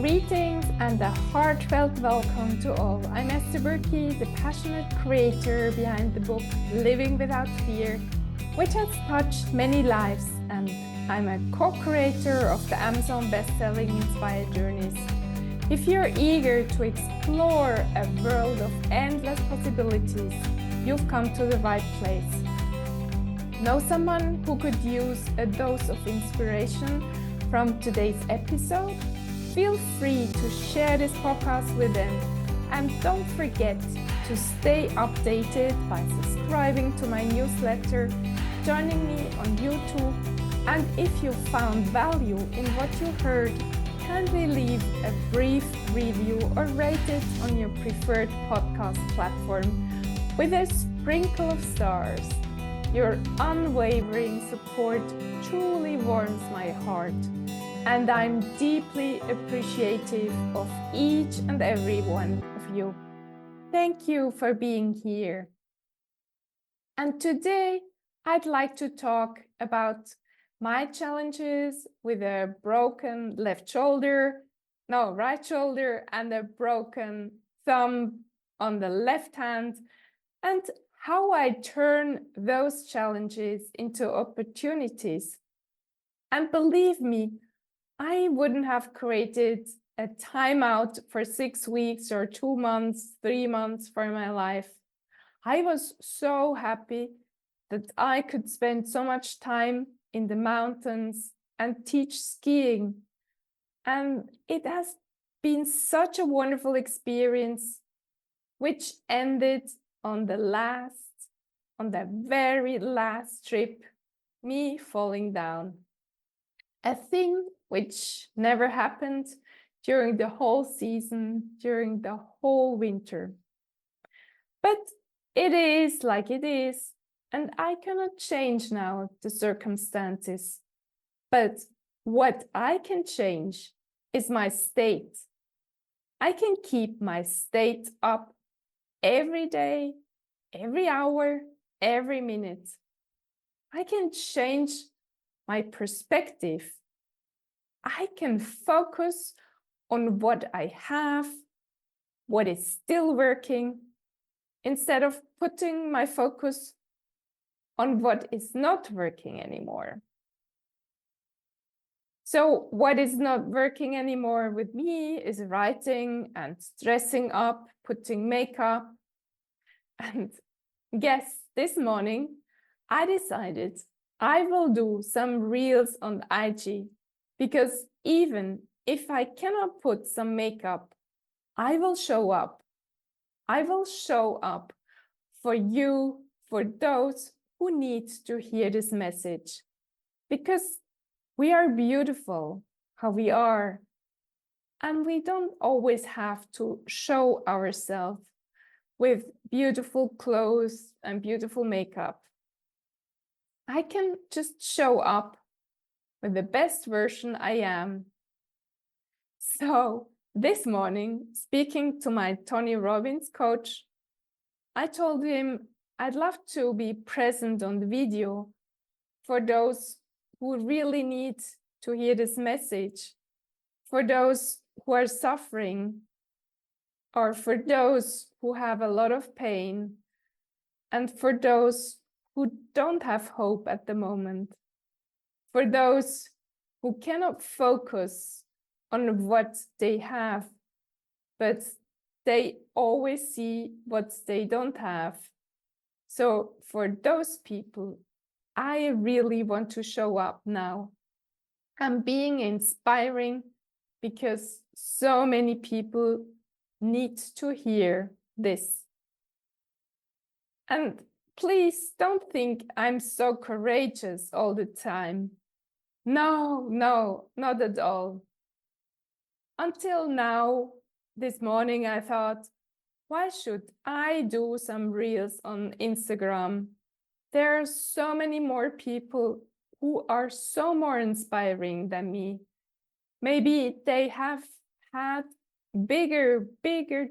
Greetings and a heartfelt welcome to all. I'm Esther Buerki, the passionate creator behind the book Living Without Fear, which has touched many lives, and I'm a co-creator of the Amazon best-selling Inspired Journeys. If you're eager to explore a world of endless possibilities, you've come to the right place. Know someone who could use a dose of inspiration from today's episode? Feel free to share this podcast with them, and don't forget to stay updated by subscribing to my newsletter, joining me on YouTube, and if you found value in what you heard, kindly leave a brief review or rate it on your preferred podcast platform with a sprinkle of stars. Your unwavering support truly warms my heart, and I'm deeply appreciative of each and every one of you. Thank you for being here. And today, I'd like to talk about my challenges with a broken right shoulder, and a broken thumb on the left hand, and how I turn those challenges into opportunities. And believe me, I wouldn't have created a timeout for 6 weeks or 2 months, 3 months for my life. I was so happy that I could spend so much time in the mountains and teach skiing. And it has been such a wonderful experience, which ended on the very last trip, me falling down. A thing which never happened during the whole season, during the whole winter. But it is like it is, and I cannot change now the circumstances. But what I can change is my state. I can keep my state up every day, every hour, every minute. I can change my perspective. I can focus on what I have, what is still working, instead of putting my focus on what is not working anymore. So what is not working anymore with me is writing and dressing up, putting makeup. And guess, this morning, I decided I will do some reels on IG, because even if I cannot put some makeup, I will show up. I will show up for you, for those who need to hear this message, because we are beautiful how we are, and we don't always have to show ourselves with beautiful clothes and beautiful makeup. I can just show up with the best version I am. So this morning, speaking to my Tony Robbins coach, I told him I'd love to be present on the video for those who really need to hear this message, for those who are suffering, or for those who have a lot of pain, and for those who don't have hope at the moment, for those who cannot focus on what they have, but they always see what they don't have. So for those people, I really want to show up now. I'm being inspiring because so many people need to hear this. And please don't think I'm so courageous all the time. No, not at all. Until now, this morning, I thought, why should I do some reels on Instagram? There are so many more people who are so more inspiring than me. Maybe they have had bigger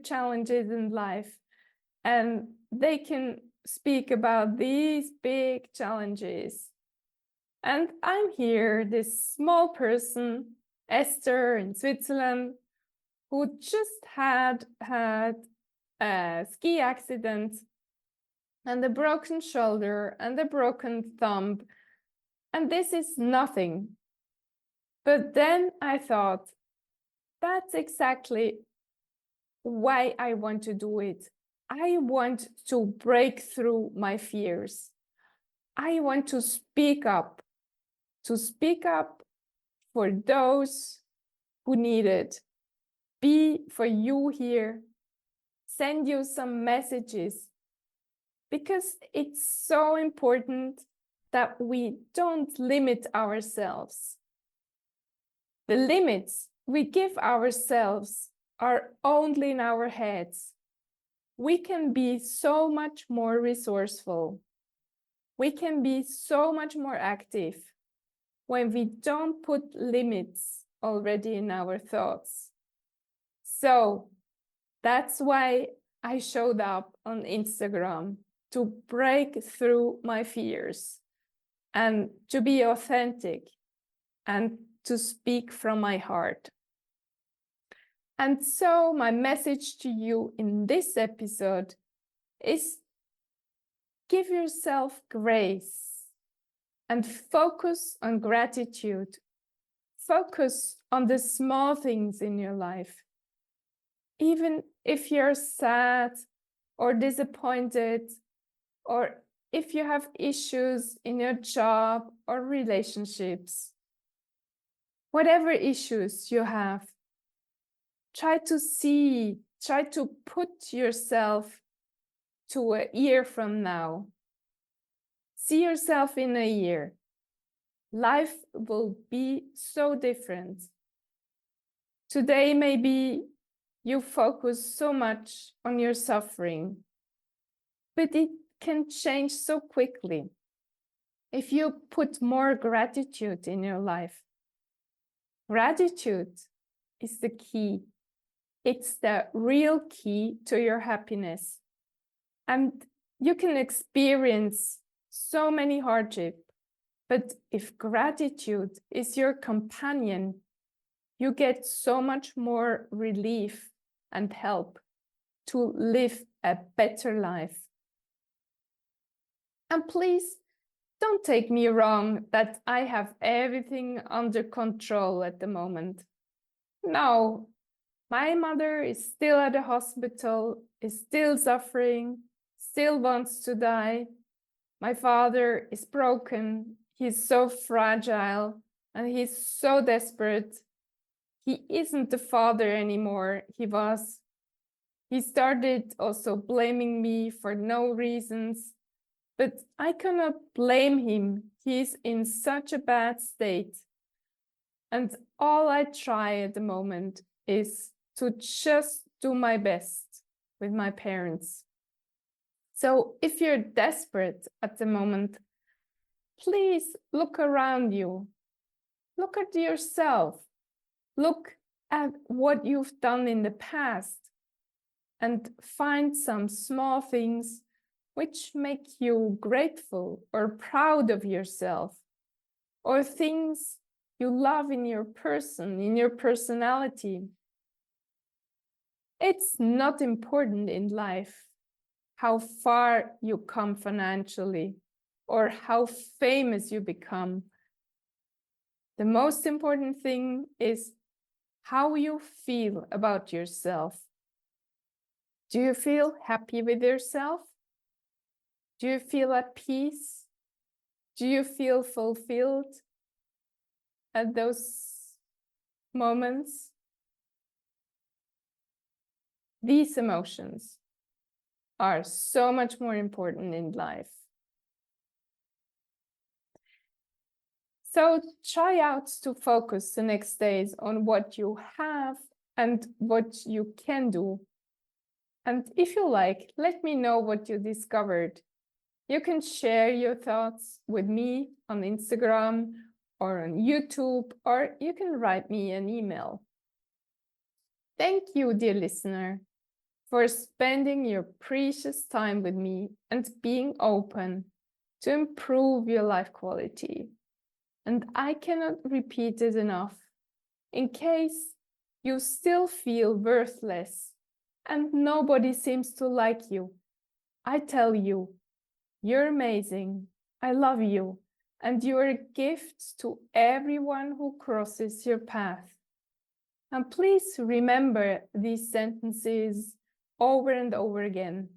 challenges in life, and they can speak about these big challenges. And I'm here, this small person, Esther in Switzerland, who just had a ski accident and a broken shoulder and a broken thumb, and this is nothing. But then I thought, that's exactly why I want to do it. I want to break through my fears. I want to speak up for those who need it. Be for you here, send you some messages, because it's so important that we don't limit ourselves. The limits we give ourselves are only in our heads. We can be so much more resourceful. We can be so much more active when we don't put limits already in our thoughts. So that's why I showed up on Instagram, to break through my fears and to be authentic and to speak from my heart. And so my message to you in this episode is, give yourself grace and focus on gratitude. Focus on the small things in your life. Even if you're sad or disappointed, or if you have issues in your job or relationships, whatever issues you have, try to put yourself to a year from now. See yourself in a year. Life will be so different. Today, maybe you focus so much on your suffering, but it can change so quickly if you put more gratitude in your life. Gratitude is the key. It's the real key to your happiness. And you can experience so many hardships, but if gratitude is your companion, you get so much more relief and help to live a better life. And please don't take me wrong that I have everything under control at the moment. No, my mother is still at the hospital, is still suffering, still wants to die. My father is broken. He's so fragile and he's so desperate. He isn't the father anymore. He started also blaming me for no reasons. But I cannot blame him. He's in such a bad state. And all I try at the moment is to just do my best with my parents. So if you're desperate at the moment, please look around you. Look at yourself. Look at what you've done in the past and find some small things which make you grateful or proud of yourself, or things you love in your person, in your personality. It's not important in life how far you come financially or how famous you become. The most important thing is how you feel about yourself. Do you feel happy with yourself? Do you feel at peace? Do you feel fulfilled at those moments? These emotions are so much more important in life. So try out to focus the next days on what you have and what you can do. And if you like, let me know what you discovered. You can share your thoughts with me on Instagram or on YouTube, or you can write me an email. Thank you, dear listener, for spending your precious time with me and being open to improve your life quality. And I cannot repeat it enough. In case you still feel worthless and nobody seems to like you, I tell you, you're amazing, I love you, and you're a gift to everyone who crosses your path. And please remember these sentences over and over again.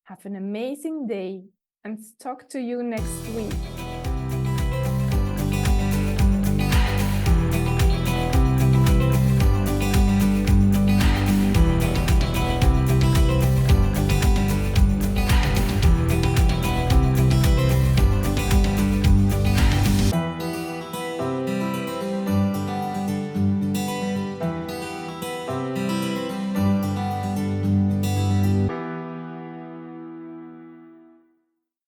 Have an amazing day and talk to you next week.